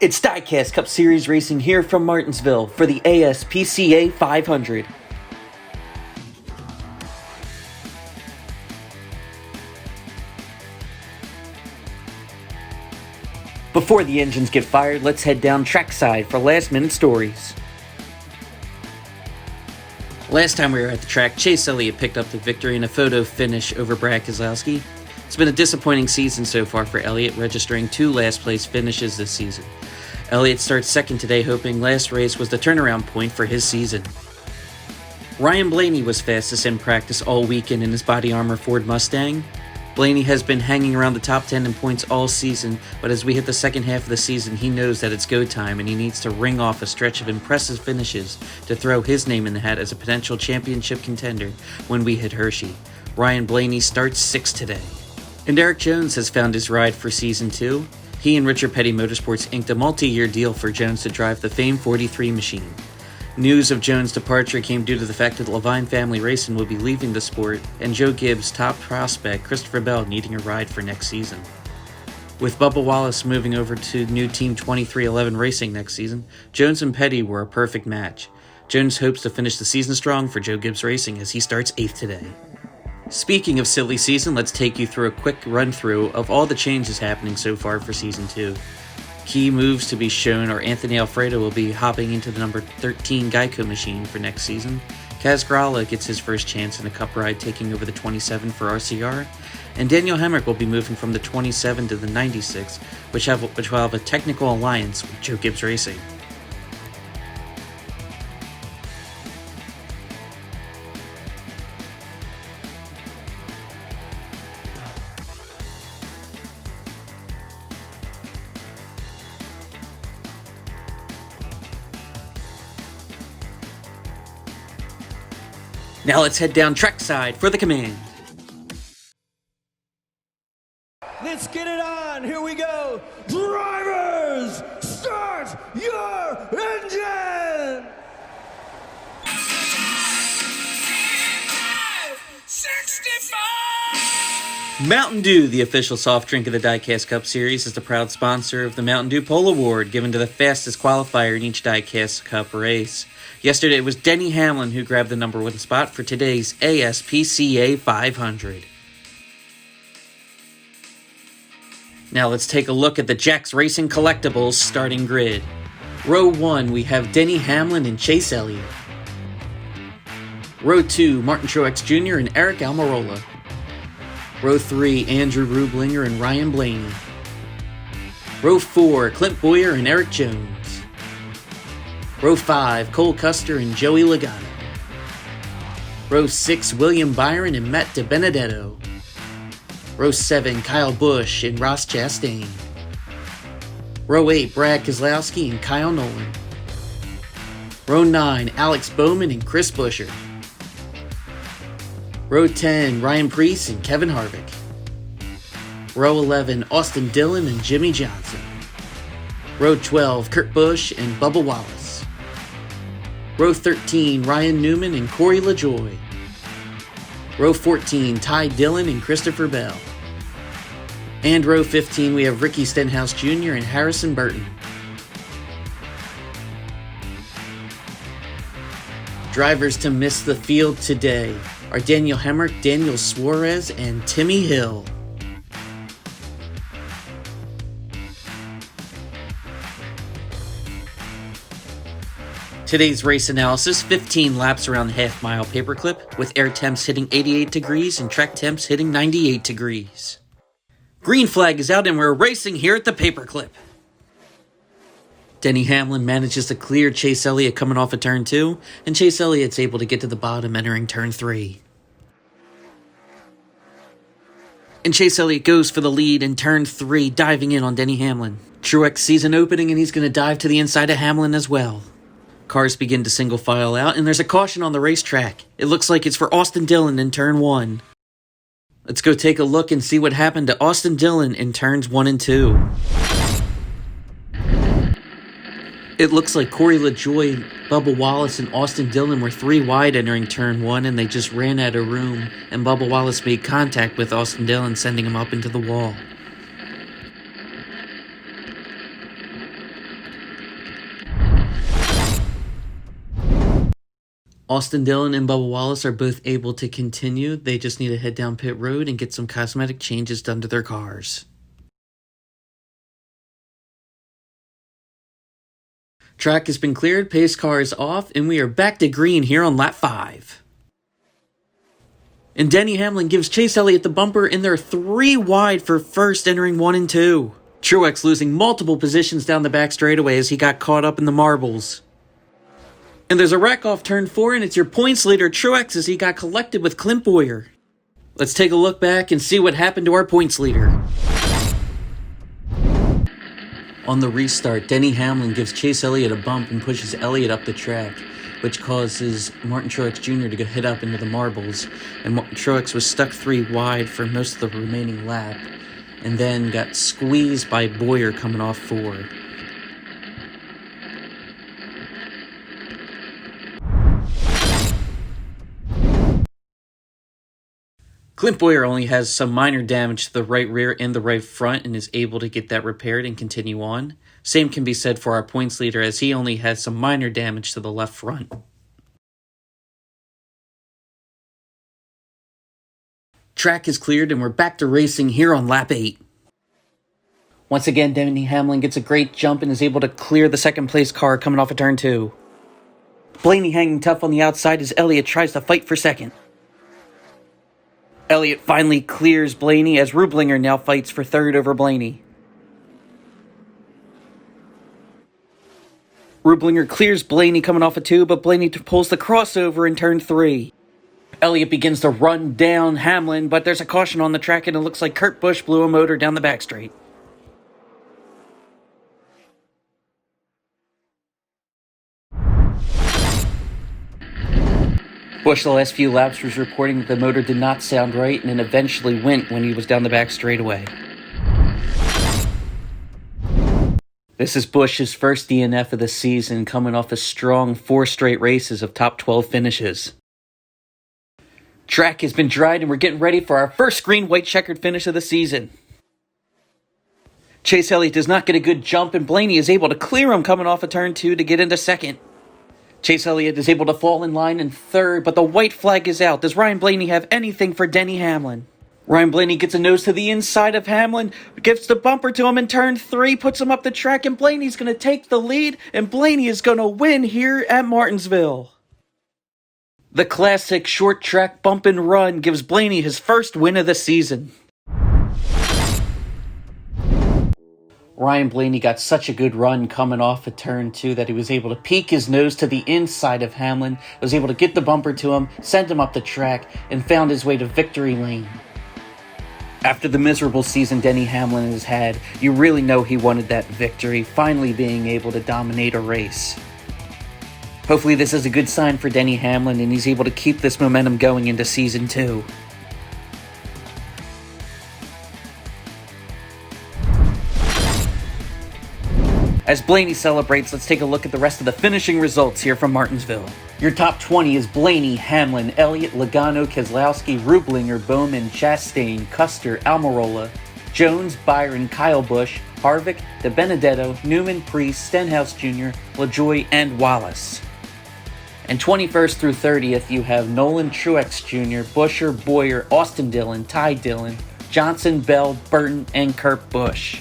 It's Diecast Cup Series racing here from Martinsville for the ASPCA 500. Before the engines get fired, let's head down trackside for last-minute stories. Last time we were at the track, Chase Elliott picked up the victory in a photo finish over Brad Keselowski. It's been a disappointing season so far for Elliott, registering 2 last-place finishes this season. Elliott starts second today, hoping last race was the turnaround point for his season. Ryan Blaney was fastest in practice all weekend in his body armor Ford Mustang. Blaney has been hanging around the top 10 in points all season, but as we hit the second half of the season, he knows that it's go time and he needs to ring off a stretch of impressive finishes to throw his name in the hat as a potential championship contender when we hit Hershey. Ryan Blaney starts 6th today. And Erik Jones has found his ride for Season 2. He and Richard Petty Motorsports inked a multi-year deal for Jones to drive the famed 43 machine. News of Jones' departure came due to the fact that Levine Family Racing will be leaving the sport and Joe Gibbs' top prospect Christopher Bell needing a ride for next season. With Bubba Wallace moving over to new Team 2311 Racing next season, Jones and Petty were a perfect match. Jones hopes to finish the season strong for Joe Gibbs Racing as he starts 8th today. Speaking of silly season, let's take you through a quick run-through of all the changes happening so far for Season 2. Key moves to be shown are Anthony Alfredo will be hopping into the number 13 Geico machine for next season. Kaz Grala gets his first chance in a cup ride taking over the 27 for RCR. And Daniel Hemrick will be moving from the 27 to the 96, which will have a technical alliance with Joe Gibbs Racing. Now let's head down trackside for the command. Let's get it on. Here we go. Drivers, start your engine. 65! Mountain Dew, the official soft drink of the Diecast Cup Series, is the proud sponsor of the Mountain Dew Pole Award, given to the fastest qualifier in each Diecast Cup race. Yesterday, it was Denny Hamlin who grabbed the number 1 spot for today's ASPCA 500. Now let's take a look at the Jax Racing Collectibles starting grid. Row 1, we have Denny Hamlin and Chase Elliott. Row 2, Martin Truex Jr. and Aric Almirola. Row 3, Andrew Rublinger and Ryan Blaney. Row 4, Clint Bowyer and Erik Jones. Row 5, Cole Custer and Joey Logano. Row 6, William Byron and Matt DiBenedetto. Row 7, Kyle Busch and Ross Chastain. Row 8, Brad Keselowski and Kyle Nolan. Row 9, Alex Bowman and Chris Buescher. Row 10, Ryan Preece and Kevin Harvick. Row 11, Austin Dillon and Jimmy Johnson. Row 12, Kurt Busch and Bubba Wallace. Row 13, Ryan Newman and Corey LaJoie. Row 14, Ty Dillon and Christopher Bell. And row 15, we have Ricky Stenhouse Jr. and Harrison Burton. Drivers to miss the field today are Daniel Hemrick, Daniel Suarez, and Timmy Hill. Today's race analysis, 15 laps around the half-mile paperclip, with air temps hitting 88 degrees and track temps hitting 98 degrees. Green flag is out and we're racing here at the paperclip. Denny Hamlin manages to clear Chase Elliott coming off of turn 2, and Chase Elliott's able to get to the bottom entering turn 3. And Chase Elliott goes for the lead in turn 3, diving in on Denny Hamlin. Truex sees an opening and he's going to dive to the inside of Hamlin as well. Cars begin to single file out, and there's a caution on the racetrack. It looks like it's for Austin Dillon in turn 1. Let's go take a look and see what happened to Austin Dillon in turns 1 and 2. It looks like Corey LaJoie, Bubba Wallace, and Austin Dillon were 3 wide entering turn 1, and they just ran out of room, and Bubba Wallace made contact with Austin Dillon, sending him up into the wall. Austin Dillon and Bubba Wallace are both able to continue. They just need to head down pit road and get some cosmetic changes done to their cars. Track has been cleared, pace car is off, and we are back to green here on lap 5. And Denny Hamlin gives Chase Elliott the bumper, and they're 3 wide for first, entering 1 and 2. Truex losing multiple positions down the back straightaway as he got caught up in the marbles. And there's a wreck off turn 4, and it's your points leader Truex as he got collected with Clint Boyer. Let's take a look back and see what happened to our points leader. On the restart, Denny Hamlin gives Chase Elliott a bump and pushes Elliott up the track, which causes Martin Truex Jr. to go hit up into the marbles, and Martin Truex was stuck 3 wide for most of the remaining lap, and then got squeezed by Boyer coming off 4. Clint Boyer only has some minor damage to the right rear and the right front and is able to get that repaired and continue on. Same can be said for our points leader as he only has some minor damage to the left front. Track is cleared and we're back to racing here on lap 8. Once again, Denny Hamlin gets a great jump and is able to clear the second place car coming off of turn 2. Blaney hanging tough on the outside as Elliott tries to fight for second. Elliott finally clears Blaney as Rublinger now fights for third over Blaney. Rublinger clears Blaney coming off of 2, but Blaney pulls the crossover in turn 3. Elliott begins to run down Hamlin, but there's a caution on the track and it looks like Kurt Busch blew a motor down the back straight. Busch the last few laps was reporting that the motor did not sound right and then eventually went when he was down the back straightaway. This is Busch's first DNF of the season, coming off a strong 4 straight races of top 12 finishes. Track has been dried and we're getting ready for our first green-white checkered finish of the season. Chase Elliott does not get a good jump and Blaney is able to clear him coming off of turn 2 to get into second. Chase Elliott is able to fall in line in third, but the white flag is out. Does Ryan Blaney have anything for Denny Hamlin? Ryan Blaney gets a nose to the inside of Hamlin, gives the bumper to him in turn 3, puts him up the track, and Blaney's going to take the lead, and Blaney is going to win here at Martinsville. The classic short track bump and run gives Blaney his first win of the season. Ryan Blaney got such a good run coming off of turn 2 that he was able to peek his nose to the inside of Hamlin, was able to get the bumper to him, send him up the track, and found his way to victory lane. After the miserable season Denny Hamlin has had, you really know he wanted that victory, finally being able to dominate a race. Hopefully this is a good sign for Denny Hamlin and he's able to keep this momentum going into Season 2. As Blaney celebrates, let's take a look at the rest of the finishing results here from Martinsville. Your top 20 is Blaney, Hamlin, Elliott, Logano, Keselowski, Rublinger, Bowman, Chastain, Custer, Almirola, Jones, Byron, Kyle Busch, Harvick, DiBenedetto, Newman, Priest, Stenhouse Jr., LaJoie, and Wallace. And 21st through 30th, you have Nolan Truex Jr., Buescher, Boyer, Austin Dillon, Ty Dillon, Johnson, Bell, Burton, and Kurt Busch.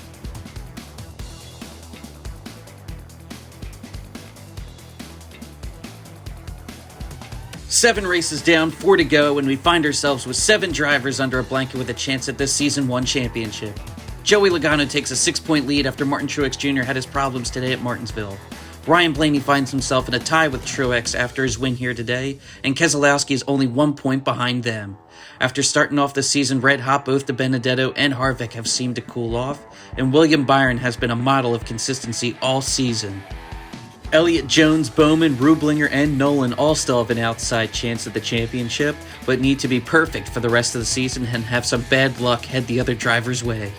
Seven races down, 4 to go, and we find ourselves with 7 drivers under a blanket with a chance at this Season 1 championship. Joey Logano takes a 6-point lead after Martin Truex Jr. had his problems today at Martinsville. Ryan Blaney finds himself in a tie with Truex after his win here today, and Keselowski is only 1 point behind them. After starting off the season red hot, both DiBenedetto and Harvick have seemed to cool off, and William Byron has been a model of consistency all season. Elliott, Jones, Bowman, Rublinger, and Nolan all still have an outside chance at the championship, but need to be perfect for the rest of the season and have some bad luck head the other drivers' way.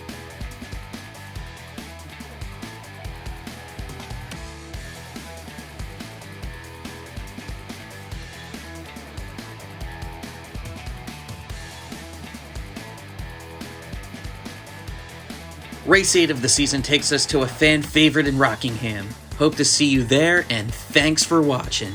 Race 8 of the season takes us to a fan favorite in Rockingham. Hope to see you there, and thanks for watching.